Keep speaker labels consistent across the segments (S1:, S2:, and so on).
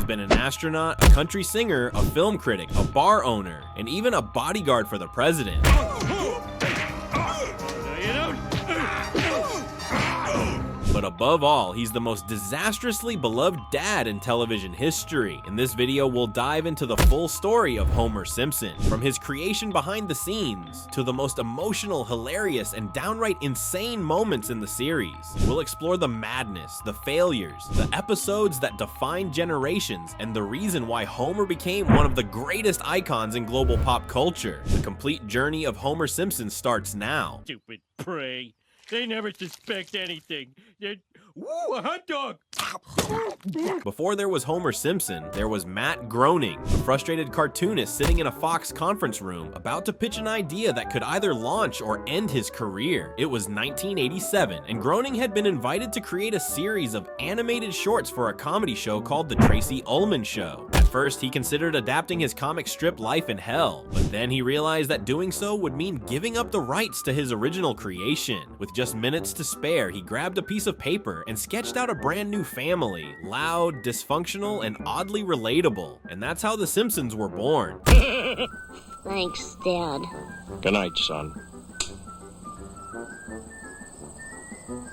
S1: been an astronaut, a country singer, a film critic, a bar owner, and even a bodyguard for the president. But above all, he's the most disastrously beloved dad in television history. In this video, we'll dive into the full story of Homer Simpson, from his creation behind the scenes, to the most emotional, hilarious, and downright insane moments in the series. We'll explore the madness, the failures, the episodes that defined generations, and the reason why Homer became one of the greatest icons in global pop culture. The complete journey of Homer Simpson starts now.
S2: Stupid prey. They never suspect anything. Ooh, a hot dog!
S1: Before there was Homer Simpson, there was Matt Groening, a frustrated cartoonist sitting in a Fox conference room about to pitch an idea that could either launch or end his career. It was 1987, and Groening had been invited to create a series of animated shorts for a comedy show called The Tracy Ullman Show. At first, he considered adapting his comic strip Life in Hell, but then he realized that doing so would mean giving up the rights to his original creation. With just minutes to spare, he grabbed a piece of paper and sketched out a brand new family, loud, dysfunctional, and oddly relatable. And that's how The Simpsons were born.
S3: Thanks, Dad.
S4: Good night, son.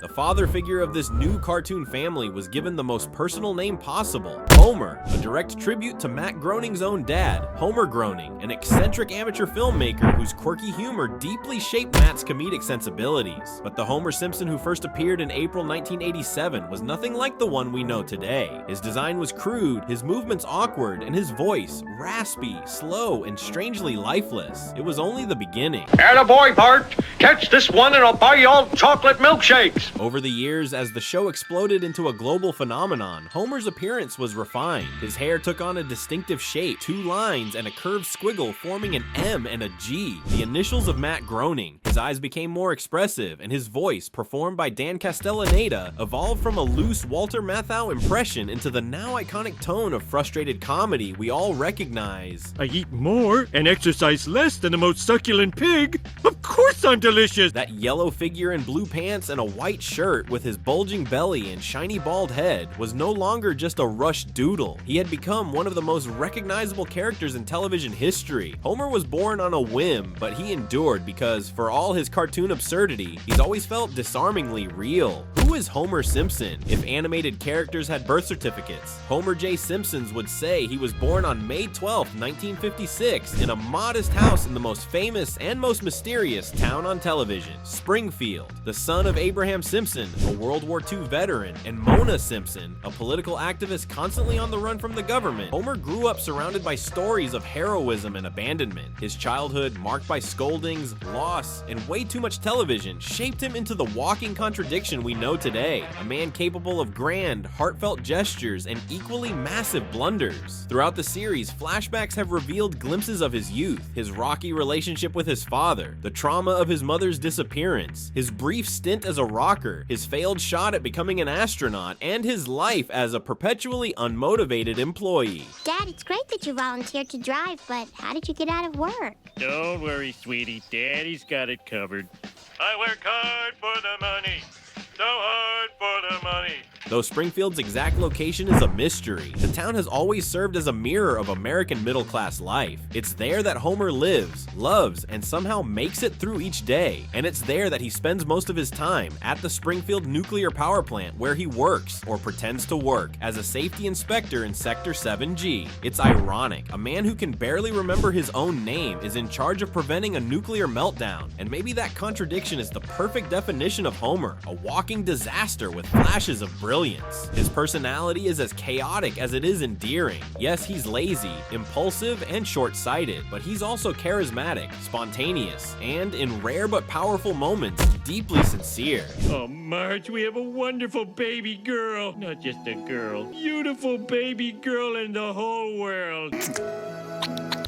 S1: The father figure of this new cartoon family was given the most personal name possible, Homer, a direct tribute to Matt Groening's own dad, Homer Groening, an eccentric amateur filmmaker whose quirky humor deeply shaped Matt's comedic sensibilities. But the Homer Simpson who first appeared in April 1987 was nothing like the one we know today. His design was crude, his movements awkward, and his voice raspy, slow, and strangely lifeless. It was only the beginning.
S4: Attaboy, Bart! Catch this one and I'll buy you all chocolate milkshakes!
S1: Over the years, as the show exploded into a global phenomenon, Homer's appearance was refined. His hair took on a distinctive shape, 2 lines and a curved squiggle forming an M and a G, the initials of Matt Groening. His eyes became more expressive, and his voice, performed by Dan Castellaneta, evolved from a loose Walter Matthau impression into the now iconic tone of frustrated comedy we all recognize.
S2: I eat more and exercise less than the most succulent pig. Of course I'm delicious!
S1: That yellow figure in blue pants and a white shirt with his bulging belly and shiny bald head was no longer just a rush doodle. He had become one of the most recognizable characters in television history. Homer was born on a whim, but he endured because, for all his cartoon absurdity, he's always felt disarmingly real. Who is Homer Simpson? If animated characters had birth certificates, Homer J. Simpsons would say he was born on May 12, 1956, in a modest house in the most famous and most mysterious town on television, Springfield. The son of Abraham Simpson, a World War II veteran, and Mona Simpson, a political activist constantly on the run from the government, Homer grew up surrounded by stories of heroism and abandonment. His childhood, marked by scoldings, loss, and way too much television, shaped him into the walking contradiction we know today, a man capable of grand, heartfelt gestures and equally massive blunders. Throughout the series, flashbacks have revealed glimpses of his youth, his rocky relationship with his father, the trauma of his mother's disappearance, his brief stint as a rocker, his failed shot at becoming an astronaut, and his life as a perpetually unmotivated employee.
S3: Dad, it's great that you volunteered to drive, but how did you get out of work?
S2: Don't worry, sweetie. Daddy's got it covered. I work hard for the money. So hard for the money.
S1: Though Springfield's exact location is a mystery, the town has always served as a mirror of American middle-class life. It's there that Homer lives, loves, and somehow makes it through each day. And it's there that he spends most of his time, at the Springfield nuclear power plant, where he works, or pretends to work, as a safety inspector in Sector 7G. It's ironic. A man who can barely remember his own name is in charge of preventing a nuclear meltdown. And maybe that contradiction is the perfect definition of Homer, a walking disaster with flashes of brilliance. His personality is as chaotic as it is endearing. Yes, he's lazy, impulsive, and short-sighted, but he's also charismatic, spontaneous, and, in rare but powerful moments, deeply sincere.
S2: Oh, Marge, we have a wonderful baby girl. Not just a girl. Beautiful baby girl in the whole world.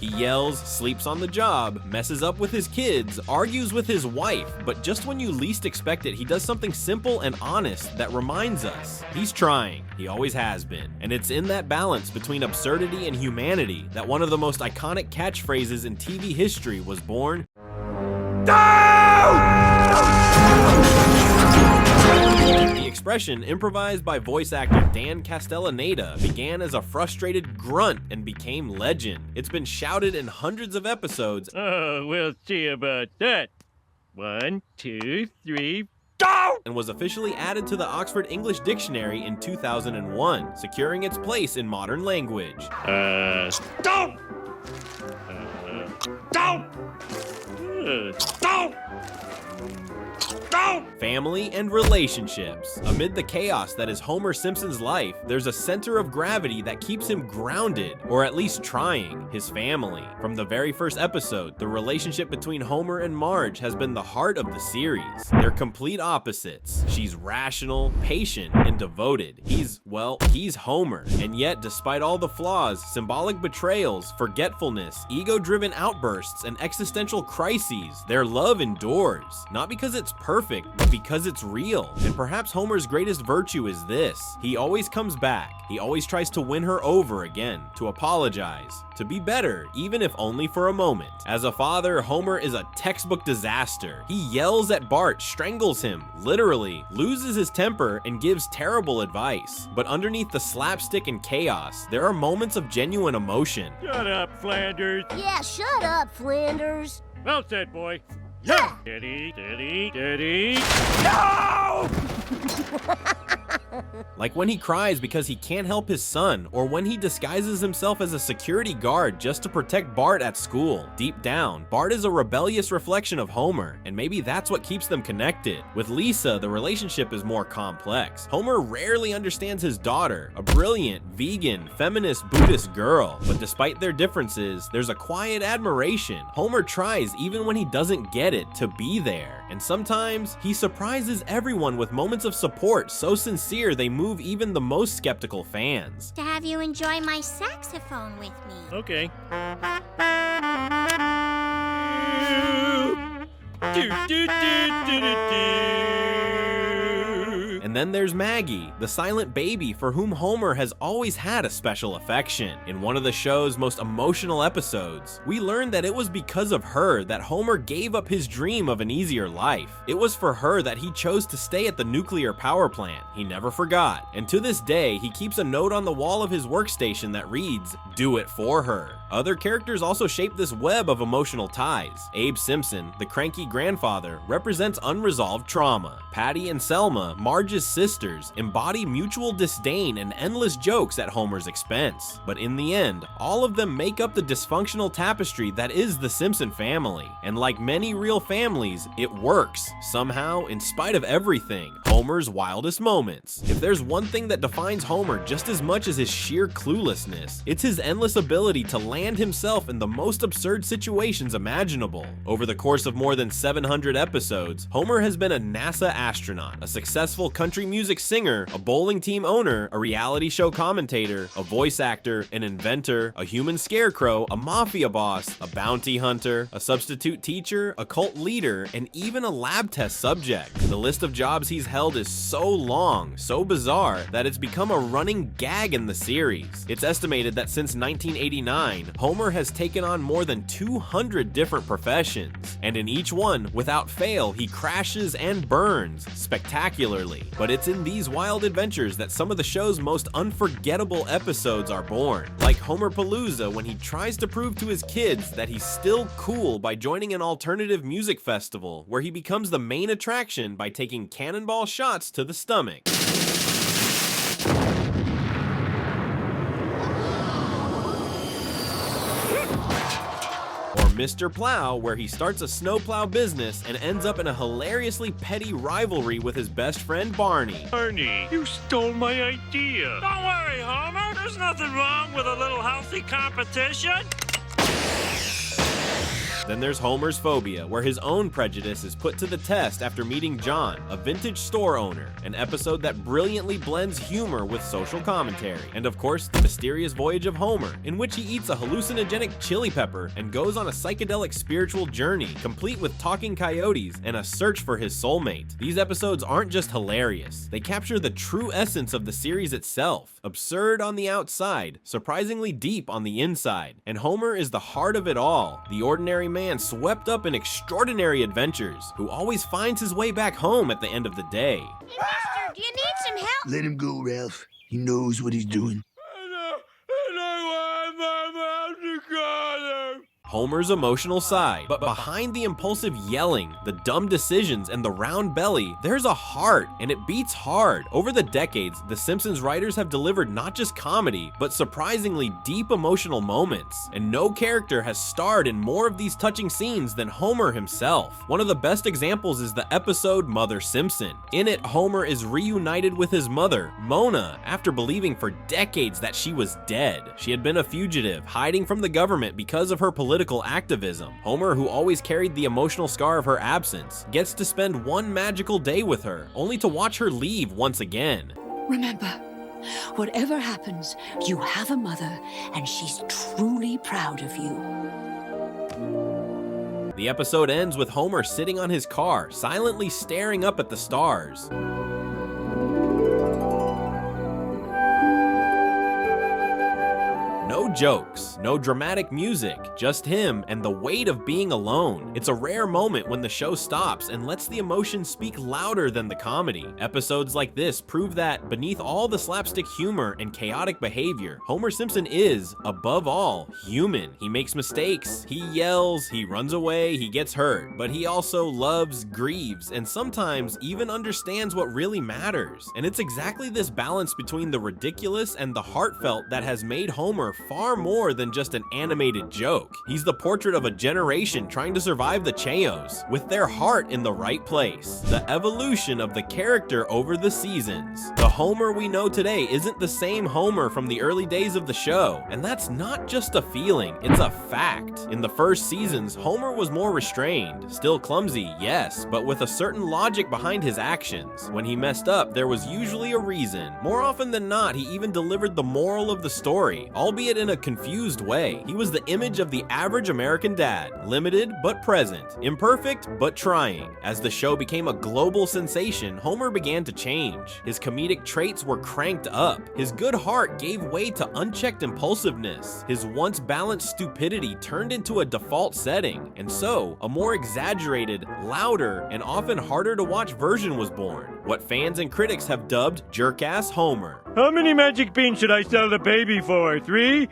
S1: He yells, sleeps on the job, messes up with his kids, argues with his wife, but just when you least expect it, he does something simple and honest that reminds us he's trying. He always has been. And it's in that balance between absurdity and humanity that one of the most iconic catchphrases in TV history was born. The expression, improvised by voice actor Dan Castellaneta, began as a frustrated grunt and became legend. It's been shouted in hundreds of episodes.
S2: Oh, we'll see about that. 1, 2, 3, go!
S1: And was officially added to the Oxford English Dictionary in 2001, securing its place in modern language.
S2: Stop! Stop! Stop!
S1: Family and relationships. Amid the chaos that is Homer Simpson's life, there's a center of gravity that keeps him grounded, or at least trying: his family. From the very first episode, the relationship between Homer and Marge has been the heart of the series. They're complete opposites. She's rational, patient, and devoted. He's Homer. And yet, despite all the flaws, symbolic betrayals, forgetfulness, ego-driven outbursts, and existential crises, their love endures. Not because it's perfect, but because it's real. And perhaps Homer's greatest virtue is this: he always comes back. He always tries to win her over again, to apologize, to be better, even if only for a moment. As a father, Homer is a textbook disaster. He yells at Bart, strangles him, literally, loses his temper, and gives terrible advice. But underneath the slapstick and chaos, there are moments of genuine emotion.
S2: Shut up, Flanders.
S5: Yeah, shut up, Flanders.
S2: Well said, boy.
S5: Yeah.
S2: Steady, steady, steady.
S5: No!
S1: Like when he cries because he can't help his son, or when he disguises himself as a security guard just to protect Bart at school. Deep down, Bart is a rebellious reflection of Homer, and maybe that's what keeps them connected. With Lisa, the relationship is more complex. Homer rarely understands his daughter, a brilliant, vegan, feminist, Buddhist girl. But despite their differences, there's a quiet admiration. Homer tries, even when he doesn't get it, to be there. And sometimes, he surprises everyone with moments of support so sincere they move even the most skeptical fans.
S3: To have you enjoy my saxophone with me.
S2: Okay. Do, do, do, do, do, do.
S1: And then there's Maggie, the silent baby for whom Homer has always had a special affection. In one of the show's most emotional episodes, we learned that it was because of her that Homer gave up his dream of an easier life. It was for her that he chose to stay at the nuclear power plant. He never forgot. And to this day, he keeps a note on the wall of his workstation that reads, "Do it for her." Other characters also shape this web of emotional ties. Abe Simpson, the cranky grandfather, represents unresolved trauma. Patty and Selma, Marge's sisters, embody mutual disdain and endless jokes at Homer's expense. But in the end, all of them make up the dysfunctional tapestry that is the Simpson family. And like many real families, it works, somehow, in spite of everything. Homer's wildest moments. If there's one thing that defines Homer just as much as his sheer cluelessness, it's his endless ability to land himself in the most absurd situations imaginable. Over the course of more than 700 episodes, Homer has been a NASA astronaut, a successful country music singer, a bowling team owner, a reality show commentator, a voice actor, an inventor, a human scarecrow, a mafia boss, a bounty hunter, a substitute teacher, a cult leader, and even a lab test subject. The list of jobs he's held is so long, so bizarre, that it's become a running gag in the series. It's estimated that since 1989, Homer has taken on more than 200 different professions, and in each one, without fail, he crashes and burns spectacularly. But it's in these wild adventures that some of the show's most unforgettable episodes are born, like Homer Palooza, when he tries to prove to his kids that he's still cool by joining an alternative music festival, where he becomes the main attraction by taking cannonball shots to the stomach. Mr. Plow, where he starts a snowplow business and ends up in a hilariously petty rivalry with his best friend Barney.
S2: Barney, you stole my idea. Don't worry, Homer. There's nothing wrong with a little healthy competition.
S1: Then there's Homer's Phobia, where his own prejudice is put to the test after meeting John, a vintage store owner, an episode that brilliantly blends humor with social commentary. And of course, The Mysterious Voyage of Homer, in which he eats a hallucinogenic chili pepper and goes on a psychedelic spiritual journey, complete with talking coyotes and a search for his soulmate. These episodes aren't just hilarious, they capture the true essence of the series itself. Absurd on the outside, surprisingly deep on the inside. And Homer is the heart of it all, the ordinary man swept up in extraordinary adventures, who always finds his way back home at the end of the day.
S5: Hey, mister, do you need some help?
S6: Let him go, Ralph. He knows what he's doing.
S1: Homer's emotional side, but behind the impulsive yelling, the dumb decisions, and the round belly, there's a heart, and it beats hard. Over the decades, The Simpsons writers have delivered not just comedy, but surprisingly deep emotional moments, and no character has starred in more of these touching scenes than Homer himself. One of the best examples is the episode Mother Simpson. In it, Homer is reunited with his mother, Mona, after believing for decades that she was dead. She had been a fugitive, hiding from the government because of her political activism. Homer, who always carried the emotional scar of her absence, gets to spend one magical day with her, only to watch her leave once again.
S7: Remember, whatever happens, you have a mother, and she's truly proud of you.
S1: The episode ends with Homer sitting on his car, silently staring up at the stars. No jokes, no dramatic music, just him and the weight of being alone. It's a rare moment when the show stops and lets the emotion speak louder than the comedy. Episodes like this prove that, beneath all the slapstick humor and chaotic behavior, Homer Simpson is, above all, human. He makes mistakes, he yells, he runs away, he gets hurt, but he also loves, grieves, and sometimes even understands what really matters. And it's exactly this balance between the ridiculous and the heartfelt that has made Homer far more than just an animated joke. He's the portrait of a generation trying to survive the Cheos, with their heart in the right place. The evolution of the character over the seasons. The Homer we know today isn't the same Homer from the early days of the show, and that's not just a feeling, it's a fact. In the first seasons, Homer was more restrained, still clumsy, yes, but with a certain logic behind his actions. When he messed up, there was usually a reason. More often than not, he even delivered the moral of the story, albeit in a confused way. He was the image of the average American dad, limited but present, imperfect but trying. As the show became a global sensation, Homer began to change. His comedic traits were cranked up. His good heart gave way to unchecked impulsiveness. His once balanced stupidity turned into a default setting, and so a more exaggerated, louder, and often harder to watch version was born. What fans and critics have dubbed jerk-ass Homer.
S2: How many magic beans should I sell the baby for? 3?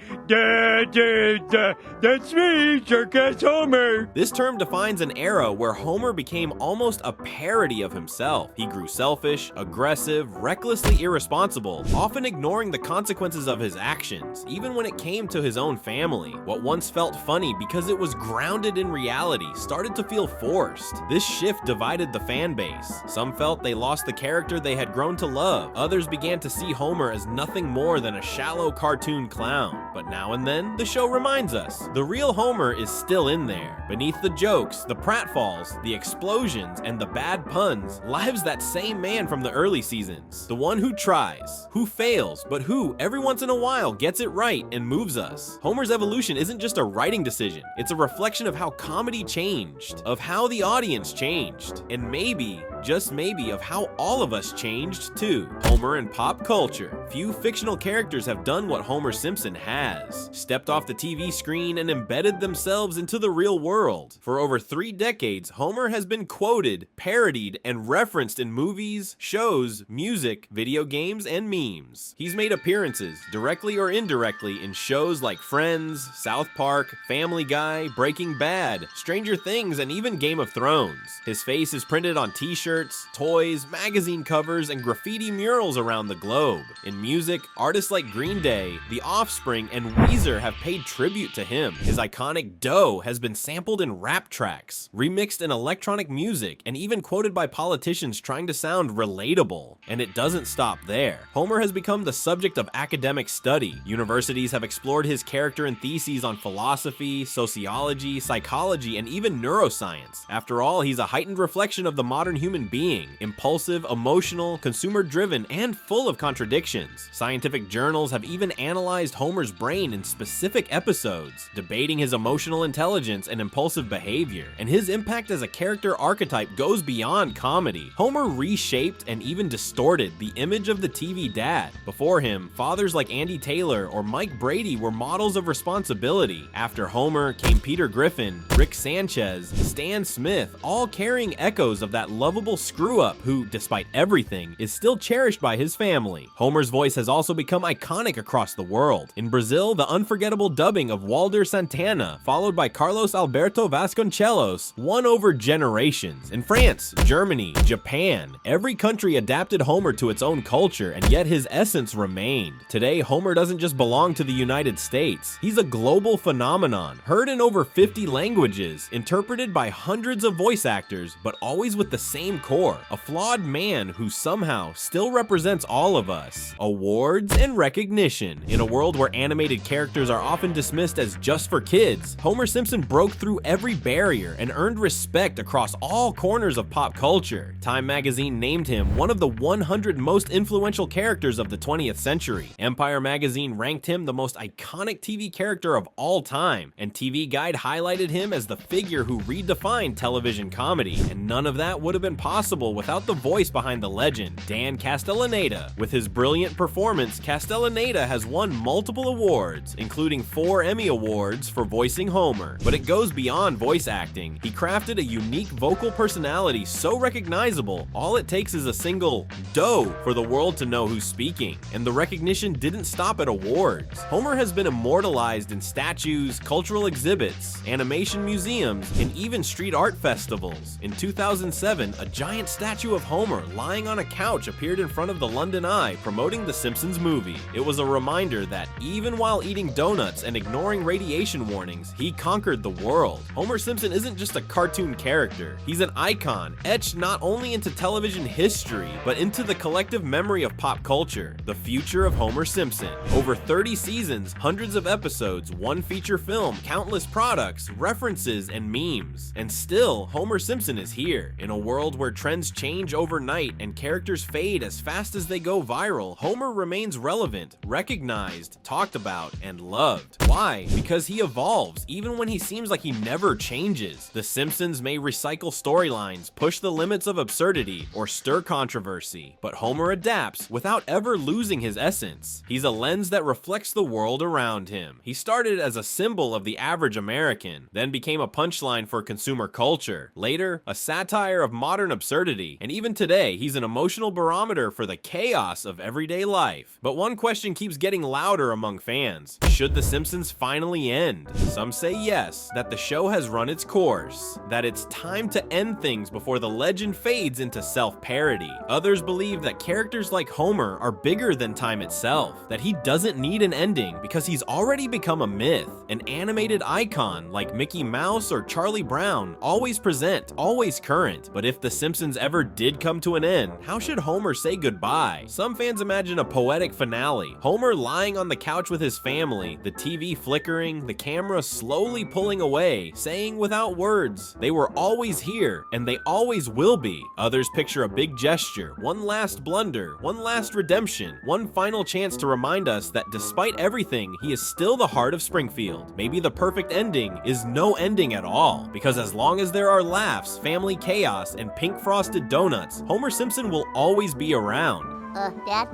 S2: That's me, jerk-ass Homer.
S1: This term defines an era where Homer became almost a parody of himself. He grew selfish, aggressive, recklessly irresponsible, often ignoring the consequences of his actions, even when it came to his own family. What once felt funny because it was grounded in reality started to feel forced. This shift divided the fan base. Some felt they lost the character they had grown to love. Others began to see Homer as nothing more than a shallow cartoon clown. But now and then, the show reminds us, the real Homer is still in there. Beneath the jokes, the pratfalls, the explosions, and the bad puns, lives that same man from the early seasons. The one who tries, who fails, but who, every once in a while, gets it right and moves us. Homer's evolution isn't just a writing decision, it's a reflection of how comedy changed, of how the audience changed, and maybe, just maybe, of how all of us changed too. Homer in pop culture. Few fictional characters have done what Homer Simpson has. Stepped off the TV screen and embedded themselves into the real world. For over 3 decades, Homer has been quoted, parodied, and referenced in movies, shows, music, video games, and memes. He's made appearances, directly or indirectly, in shows like Friends, South Park, Family Guy, Breaking Bad, Stranger Things, and even Game of Thrones. His face is printed on t-shirts, toys, magazine covers, and graffiti murals around the globe. In music, artists like Green Day, The Offspring, and Weezer have paid tribute to him. His iconic "Dough" has been sampled in rap tracks, remixed in electronic music, and even quoted by politicians trying to sound relatable. And it doesn't stop there. Homer has become the subject of academic study. Universities have explored his character in theses on philosophy, sociology, psychology, and even neuroscience. After all, he's a heightened reflection of the modern human being, impulsive, emotional, consumer-driven, and full of contradictions. Scientific journals have even analyzed Homer's brain in specific episodes, debating his emotional intelligence and impulsive behavior. And his impact as a character archetype goes beyond comedy. Homer reshaped and even distorted the image of the TV dad. Before him, fathers like Andy Taylor or Mike Brady were models of responsibility. After Homer came Peter Griffin, Rick Sanchez, Stan Smith, all carrying echoes of that lovable playful screw-up who, despite everything, is still cherished by his family. Homer's voice has also become iconic across the world. In Brazil, the unforgettable dubbing of Walter Santana, followed by Carlos Alberto Vasconcelos, won over generations. In France, Germany, Japan, every country adapted Homer to its own culture, and yet his essence remained. Today, Homer doesn't just belong to the United States. He's a global phenomenon, heard in over 50 languages, interpreted by hundreds of voice actors, but always with the same core, a flawed man who somehow still represents all of us. Awards and recognition. In a world where animated characters are often dismissed as just for kids, Homer Simpson broke through every barrier and earned respect across all corners of pop culture. Time magazine named him one of the 100 most influential characters of the 20th century. Empire magazine ranked him the most iconic TV character of all time, and TV Guide highlighted him as the figure who redefined television comedy. And none of that would have been possible without the voice behind the legend, Dan Castellaneta. With his brilliant performance, Castellaneta has won multiple awards, including 4 Emmy Awards for voicing Homer. But it goes beyond voice acting. He crafted a unique vocal personality so recognizable, all it takes is a single "doh" for the world to know who's speaking. And the recognition didn't stop at awards. Homer has been immortalized in statues, cultural exhibits, animation museums, and even street art festivals. In 2007, a giant statue of Homer lying on a couch appeared in front of the London Eye promoting the Simpsons movie. It was a reminder that even while eating donuts and ignoring radiation warnings, he conquered the world. Homer Simpson isn't just a cartoon character. He's an icon, etched not only into television history, but into the collective memory of pop culture. The future of Homer Simpson. Over 30 seasons, hundreds of episodes, one feature film, countless products, references, and memes. And still, Homer Simpson is here. In a world where trends change overnight and characters fade as fast as they go viral, Homer remains relevant, recognized, talked about, and loved. Why? Because he evolves, even when he seems like he never changes. The Simpsons may recycle storylines, push the limits of absurdity, or stir controversy, but Homer adapts without ever losing his essence. He's a lens that reflects the world around him. He started as a symbol of the average American, then became a punchline for consumer culture, later a satire of modern absurdity, and even today he's an emotional barometer for the chaos of everyday life. But one question keeps getting louder among fans. Should The Simpsons finally end? Some say yes, that the show has run its course, that it's time to end things before the legend fades into self-parody. Others believe that characters like Homer are bigger than time itself, that he doesn't need an ending because he's already become a myth. An animated icon like Mickey Mouse or Charlie Brown, always present, always current. But if The Simpsons ever did come to an end, how should Homer say goodbye? Some fans imagine a poetic finale. Homer lying on the couch with his family, the TV flickering, the camera slowly pulling away, saying without words, they were always here and they always will be. Others picture a big gesture, one last blunder, one last redemption, one final chance to remind us that despite everything, he is still the heart of Springfield. Maybe the perfect ending is no ending at all, because as long as there are laughs, family chaos, and pink frosted donuts, Homer Simpson will always be around.
S5: Dad?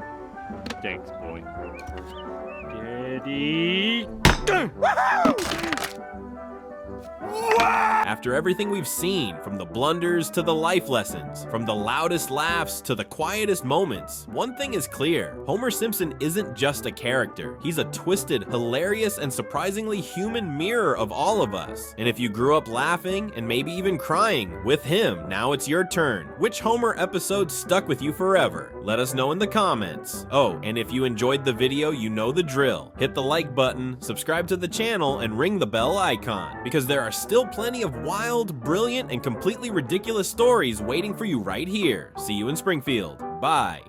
S2: Thanks, boy. Daddy.
S1: After everything we've seen, from the blunders to the life lessons, from the loudest laughs to the quietest moments, one thing is clear: Homer Simpson isn't just a character. He's a twisted, hilarious, and surprisingly human mirror of all of us. And if you grew up laughing and maybe even crying with him, now it's your turn. Which Homer episode stuck with you forever? Let us know in the comments. Oh, and if you enjoyed the video, you know the drill. Hit the like button, subscribe to the channel, and ring the bell icon, because there are still plenty of wild, brilliant, and completely ridiculous stories waiting for you right here. See you in Springfield. Bye.